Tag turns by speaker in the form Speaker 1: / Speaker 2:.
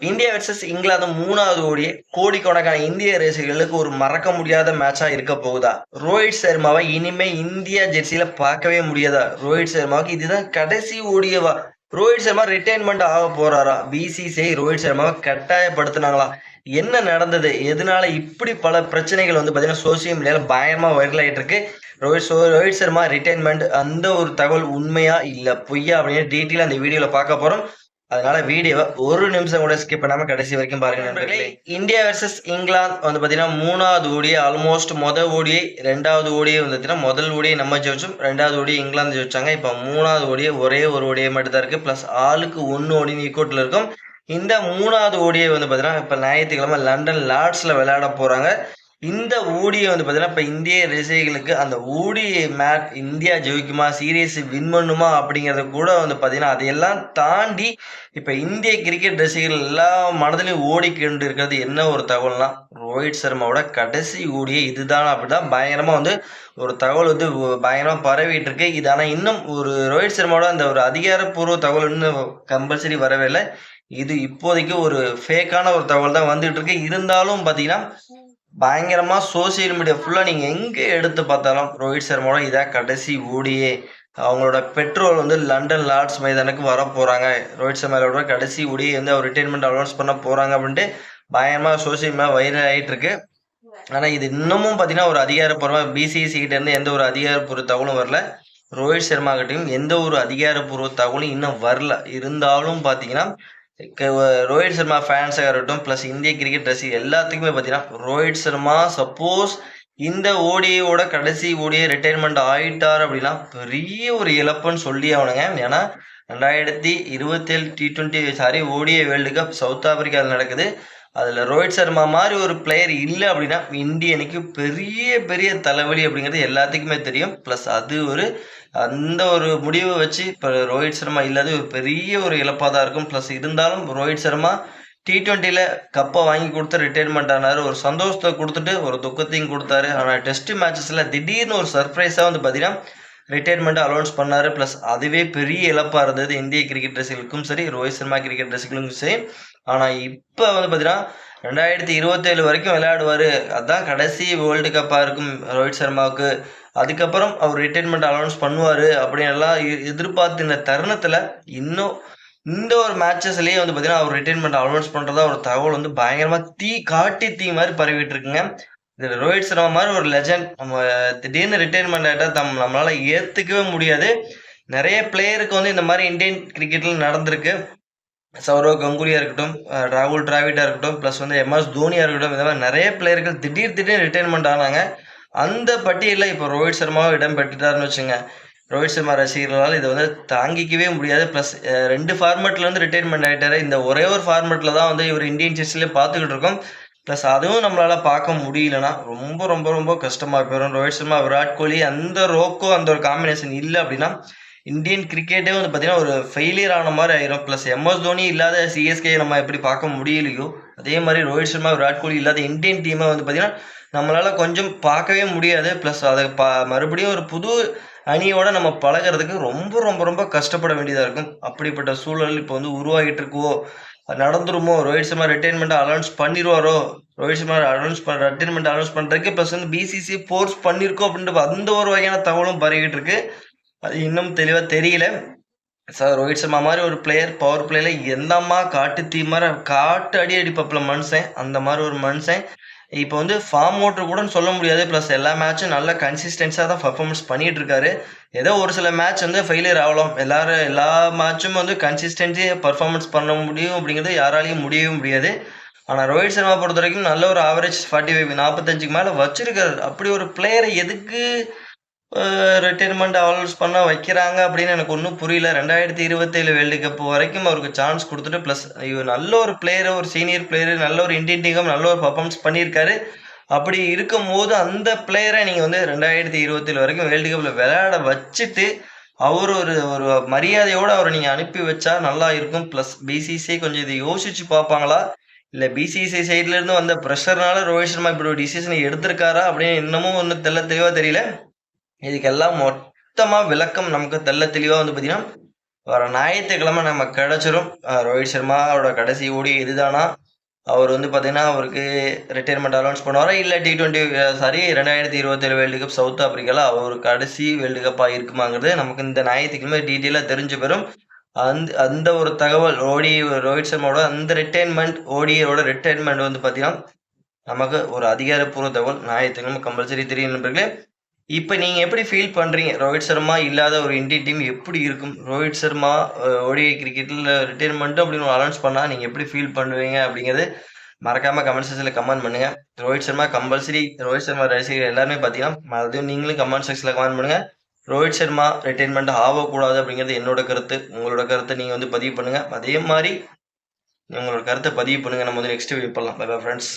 Speaker 1: India versus England 3வது ஓடிய கோடிக்கணக்கான இந்திய ரசிகர்களுக்கு ஒரு மறக்க முடியாத மேட்சா இருக்க போகுதா? ரோஹித் சர்மாவை இனிமே இந்தியா ஜெர்சியில பார்க்கவே முடியாதா? ரோஹித் சர்மாவுக்கு இதுதான் கடைசி ஓடியவா? ரோஹித் சர்மா ரிட்டைர்மெண்ட் ஆக போறாரா? பிசிசிஐ ரோஹித் சர்மாவை கட்டாயப்படுத்தினாங்களா? என்ன நடந்தது? எதனால இப்படி பல பிரச்சனைகள் பாத்தீங்கன்னா சோசியல் மீடியால பயங்கரமா வைரல் ஆயிட்டு இருக்கு. ரோஹித் சர்மா ரிட்டைர்மெண்ட் அந்த ஒரு தகவல் உண்மையா இல்ல பொய்யா அப்படின்னு டீட்டெயிலா அந்த வீடியோல பார்க்க போறோம். அதனால வீடியோவை ஒரு நிமிஷம் கூட ஸ்கிப் பண்ணாம கடைசி வரைக்கும் பாருங்க நண்பர்களே. இந்தியா வெர்சஸ் இங்கிலாந்து பாத்தீங்கன்னா 3வது ஓடியை ஆல்மோஸ்ட் ஓடியை 2வது ஓடியை முதல் ஓடியை நம்ம ஜெயிச்சோம், 2வது ஓடியை இங்கிலாந்து ஜெயிச்சாங்க. இப்ப 3வது ஓடியை ஒரே ஒரு ஓடியை மட்டும் தான் இருக்கு. பிளஸ் ஆளுக்கு 1 ஓடின்னு ஈக்குவட்ல இருக்கும். இந்த 3வது ஓடியை பாத்தீங்கன்னா இப்ப ஞாயிற்றுக்கிழமை லண்டன் லார்ட்ஸ்ல விளையாட போறாங்க. இந்த ஓடியை பாத்தீங்கன்னா இப்ப இந்திய ரசிகர்களுக்கு அந்த ஓடி மேட்ச் இந்தியா ஜெயிக்குமா, சீரீஸ் வின் பண்ணுமா அப்படிங்கறத கூட பாத்தீங்கன்னா அதையெல்லாம் தாண்டி இப்ப இந்திய கிரிக்கெட் ரசிகர்கள் எல்லா மனதிலும் ஓடிக்கொண்டு இருக்கிறது என்ன ஒரு தகவல்னா, ரோஹித் சர்மாவோட கடைசி ஓடியை இதுதான் அப்படிதான் பயங்கரமா ஒரு தகவல் பயங்கரமா பரவிட்டு இருக்கு. இது ஆனா இன்னும் ஒரு ரோஹித் சர்மாவோட அந்த ஒரு அதிகாரப்பூர்வ தகவல் இன்னும் கம்பல்சரி வரவே இல்லை. இது இப்போதைக்கு ஒரு ஃபேக்கான ஒரு தகவல் தான் வந்துட்டு இருக்கு. இருந்தாலும் பாத்தீங்கன்னா பயங்கரமா சோசியல் மீடியா ஃபுல்லா நீங்க எங்க எடுத்து பார்த்தாலும் ரோஹித் சர்மாவோட இதான் கடைசி ஓடியே. அவங்களோட பெற்றோர் லண்டன் லார்ட்ஸ் மைதானுக்கு வர போறாங்க. ரோஹித் சர்மாவோட கடைசி ஓடியை அவர் ரிட்டைர்மெண்ட் அனௌன்ஸ் பண்ண போறாங்க அப்படின்ட்டு பயங்கரமா சோசியல் மீடியா வைரல் ஆயிட்டு இருக்கு. ஆனா இது இன்னமும் பாத்தீங்கன்னா ஒரு அதிகாரப்பூர்வமா பிசிசி கிட்ட இருந்து எந்த ஒரு அதிகாரப்பூர்வ தகவலும் வரல. ரோஹித் சர்மா கிட்டையும் எந்த ஒரு அதிகாரப்பூர்வ தகவலும் இன்னும் வரல. இருந்தாலும் பாத்தீங்கன்னா ரோஹித் சர்மா ஃபேன்ஸாக இருக்கட்டும், பிளஸ் இந்திய கிரிக்கெட் ரசிகர் எல்லாத்துக்குமே பார்த்தீங்கன்னா ரோஹித் சர்மா சப்போஸ் இந்த ஓடியோட கடைசி ஓடியை ரிட்டைர்மெண்ட் ஆயிட்டார் அப்படின்னா பெரிய ஒரு இழப்புன்னு சொல்லி ஆகணுங்க. ஏன்னா 2027 T20 ஓடிய வேர்ல்டு கப் சவுத் ஆப்பிரிக்காவில் நடக்குது. அதுல ரோஹித் சர்மா மாதிரி ஒரு பிளேயர் இல்லை அப்படின்னா இந்தியனுக்கு பெரிய பெரிய தலைவலி அப்படிங்கிறது எல்லாத்துக்குமே தெரியும். பிளஸ் அது அந்த ஒரு முடிவை வச்சு இப்போ ரோஹித் சர்மா இல்லாத ஒரு பெரிய ஒரு இழப்பாக தான் இருக்கும். ப்ளஸ் இருந்தாலும் ரோஹித் சர்மா T20 கப்பை வாங்கி கொடுத்து ரிட்டைர்மெண்ட் ஆனார். ஒரு சந்தோஷத்தை கொடுத்துட்டு ஒரு துக்கத்தையும் கொடுத்தாரு. ஆனால் டெஸ்ட் மேட்சஸில் திடீர்னு ஒரு சர்ப்ரைஸாக பார்த்தீங்கன்னா ரிட்டைர்மெண்ட் அலௌன்ஸ் பண்ணார். ப்ளஸ் அதுவே பெரிய இழப்பாக இருந்தது இந்திய கிரிக்கெட் ரசிகர்களுக்கும் சரி, ரோஹித் சர்மா கிரிக்கெட் ரசிகர்களுக்கும் சரி. ஆனால் இப்போ பார்த்தீங்கன்னா 2027 வரைக்கும் விளையாடுவார். அதுதான் கடைசி வேர்ல்டு கப்பாக இருக்கும் ரோஹித் சர்மாவுக்கு. அதுக்கப்புறம் அவர் ரிட்டைர்மெண்ட் அனௌன்ஸ் பண்ணுவார் அப்படின்னு எல்லாம் எதிர்பார்த்தின தருணத்தில் இன்னும் இந்த ஒரு மேட்சஸ்லேயே பார்த்தீங்கன்னா அவர் ரிட்டைர்மெண்ட் அனௌன்ஸ் பண்ணுறதா ஒரு தகவல் பயங்கரமாக தீ மாதிரி பரவிட்டு இருக்குங்க. இதில் ரோஹித் சர்மா மாதிரி ஒரு லெஜண்ட் நம்ம திடீர்னு ரிட்டைர்மெண்ட் ஆகிட்டா நம்மளால ஏற்றுக்கவே முடியாது. நிறைய பிளேயருக்கு இந்த மாதிரி இந்தியன் கிரிக்கெட்டில் நடந்திருக்கு. சௌரவ் கங்குலியா இருக்கட்டும், ராகுல் டிராவிடா இருக்கட்டும், ப்ளஸ் MS தோனியா இருக்கட்டும், இந்த மாதிரி நிறைய பிளேயர்கள் திடீர்னு ரிட்டைர்மெண்ட் ஆனாங்க. அந்த பட்டியலில் இப்போ ரோஹித் சர்மாவும் இடம் பெற்றுட்டாருன்னு வச்சுங்க. ரோஹித் சர்மா ரசிகர்களால் இதை தாங்கிக்கவே முடியாது. ப்ளஸ் 2 ஃபார்மெட்லேருந்து ரிட்டைர்மெண்ட் ஆகிட்டாரு. இந்த ஒரே ஒரு ஃபார்மெட்டில் தான் இவர் இந்தியன் ஜெர்சியிலே பார்த்துக்கிட்டு இருக்கோம். ப்ளஸ் அதுவும் நம்மளால் பார்க்க முடியலன்னா ரொம்ப ரொம்ப ரொம்ப கஷ்டமாக போயிடும். ரோஹித் சர்மா, விராட் கோலி அந்த ரோக்கோ அந்த ஒரு காம்பினேஷன் இல்லை அப்படின்னா இந்தியன் கிரிக்கெட்டே பார்த்தீங்கன்னா ஒரு ஃபெயிலியர் ஆன மாதிரி ஆயிரும். ப்ளஸ் MS தோனி இல்லாத CSK நம்ம எப்படி பார்க்க முடியலையோ அதே மாதிரி ரோஹித் சர்மா, விராட் கோலி இல்லாத இந்தியன் டீமை பார்த்தீங்கன்னா நம்மளால கொஞ்சம் பார்க்கவே முடியாது. ப்ளஸ் அதை மறுபடியும் ஒரு புது அணியோட நம்ம பழகிறதுக்கு ரொம்ப ரொம்ப ரொம்ப கஷ்டப்பட வேண்டியதாக இருக்கும். அப்படிப்பட்ட சூழல் இப்போ உருவாகிட்டு இருக்கோ, நடந்துருமோ, ரோஹித் சர்மா ரிட்டைர்மெண்ட் அனௌன்ஸ் பண்ணிடுவாரோ, ரோஹித் சர்மா ரிட்டைர்மெண்ட் அனௌன்ஸ் பண்ணுறதுக்கு ப்ளஸ் BCCI ஃபோர்ஸ் பண்ணியிருக்கோம் அப்படின்ற அந்த ஒரு வகையான தகவலும் பரவிட்டு இருக்கு. அது இன்னும் தெளிவாக தெரியல. சார் ரோஹித் சர்மா மாதிரி ஒரு பிளேயர் பவர் பிளேல எந்தம்மா காட்டு மாதிரி காட்டு அடிப்பப்பில் மனுஷன், அந்த மாதிரி ஒரு மனுஷன் இப்போ ஃபார்ம் ஓட்டர் கூட சொல்ல முடியாது. ப்ளஸ் எல்லா மேட்சும் நல்ல கன்சிஸ்டன்ஸாக தான் பர்ஃபார்மன்ஸ் பண்ணிட்டு இருக்காரு. ஏதோ ஒரு சில மேட்ச் ஃபெயிலியர் ஆகலாம். எல்லா மேட்சும் கன்சிஸ்டன்ஸியாக பர்ஃபார்மன்ஸ் பண்ண முடியும் அப்படிங்கிறது யாராலையும் முடியவே முடியாது. ஆனால் ரோஹித் சர்மா பொறுத்த வரைக்கும் நல்ல ஒரு ஆவரேஜ் 45 மேலே வச்சிருக்காரு. அப்படி ஒரு பிளேயரை எதுக்கு ரிட்டைர்மெண்ட் அனௌன்ஸ் பண்ண வைக்கிறாங்க அப்படின்னு எனக்கு ஒன்றும் புரியல. 2027 வேர்ல்டு கப் வரைக்கும் அவருக்கு சான்ஸ் கொடுத்துட்டு ப்ளஸ் இவர் நல்ல ஒரு பிளேயர், ஒரு சீனியர் பிளேயர், நல்ல ஒரு இந்தியன் டீம் நல்ல ஒரு பர்ஃபார்மன்ஸ் பண்ணியிருக்காரு. அப்படி இருக்கும் போது அந்த பிளேயரை நீங்கள் 2027 வரைக்கும் வேர்ல்டு கப்பில் விளையாட வச்சுட்டு அவர் ஒரு ஒரு மரியாதையோடு அவரை நீங்கள் அனுப்பி வச்சா நல்லா இருக்கும். ப்ளஸ் BCCI கொஞ்சம் இதை யோசிச்சு பார்ப்பாங்களா, இல்லை BCCI சைட்லேருந்து வந்த ப்ரெஷர்னால ரோஹித் சர்மா இப்படி ஒரு டிசிஷனை எடுத்திருக்காரா அப்படின்னு இன்னமும் ஒன்றும் தெளிவாக தெரியல. இதுக்கெல்லாம் மொத்தமாக விளக்கம் நமக்கு தெளிவாக பார்த்தீங்கன்னா வர ஞாயிற்றுக்கிழமை நம்ம கிடைச்சிரும். ரோஹித் சர்மாவோட கடைசி ஓடி இதுதானா? அவர் வந்து பார்த்தீங்கன்னா, அவருக்கு ரிட்டயர்மெண்ட் அனௌன்ஸ் பண்ணுவாரா? இல்ல T20 2027 வேர்ல்டு கப் சவுத் ஆப்பிரிக்கால அவர் கடைசி வேர்ல்டு கப்பா இருக்குமாங்கிறது நமக்கு இந்த ஞாயிற்றுக்கிழமை டீட்டெயிலா தெரிஞ்சு பெறும். அந்த ஒரு தகவல் ரோஹித் சர்மாவோட அந்த ஓடியோட ரிட்டயர்மெண்ட் வந்து பார்த்தீங்கன்னா, நமக்கு ஒரு அதிகாரப்பூர்வ தகவல் ஞாயிற்றுக்கிழமை கம்பல்சரி தெரியும் நண்பர்களே. இப்ப நீங்க எப்படி ஃபீல் பண்றீங்க? ரோஹித் சர்மா இல்லாத ஒரு இந்தியன் டீம் எப்படி இருக்கும்? ரோஹித் சர்மா ODI கிரிக்கெட்ல ரிட்டயர்மெண்ட் அப்படின்னு அனௌன்ஸ் பண்ணா நீங்க எப்படி ஃபீல் பண்ணுவீங்க? அப்படிங்கிறது மறக்காம கமெண்ட் செக்ஷன்ல கமெண்ட் பண்ணுங்க. ரோஹித் சர்மா கம்பல்சரி ரோஹித் சர்மா ரசிகர்கள் எல்லாருமே பார்த்தீங்கன்னா, அதுவும் நீங்களும் கமெண்ட் செக்ஷன்ல கமெண்ட் பண்ணுங்க. ரோஹித் சர்மா ரிட்டயர்மெண்ட் ஆகக்கூடாது அப்படிங்கிறது என்னோட கருத்து. உங்களோட கருத்தை நீங்க வந்து பதிவு பண்ணுங்க. அதே மாரி உங்களோட கருத்தை பதிவு பண்ணுங்க. நம்ம வந்து நெக்ஸ்ட் வீடியோ பண்ணலாம். Bye bye friends.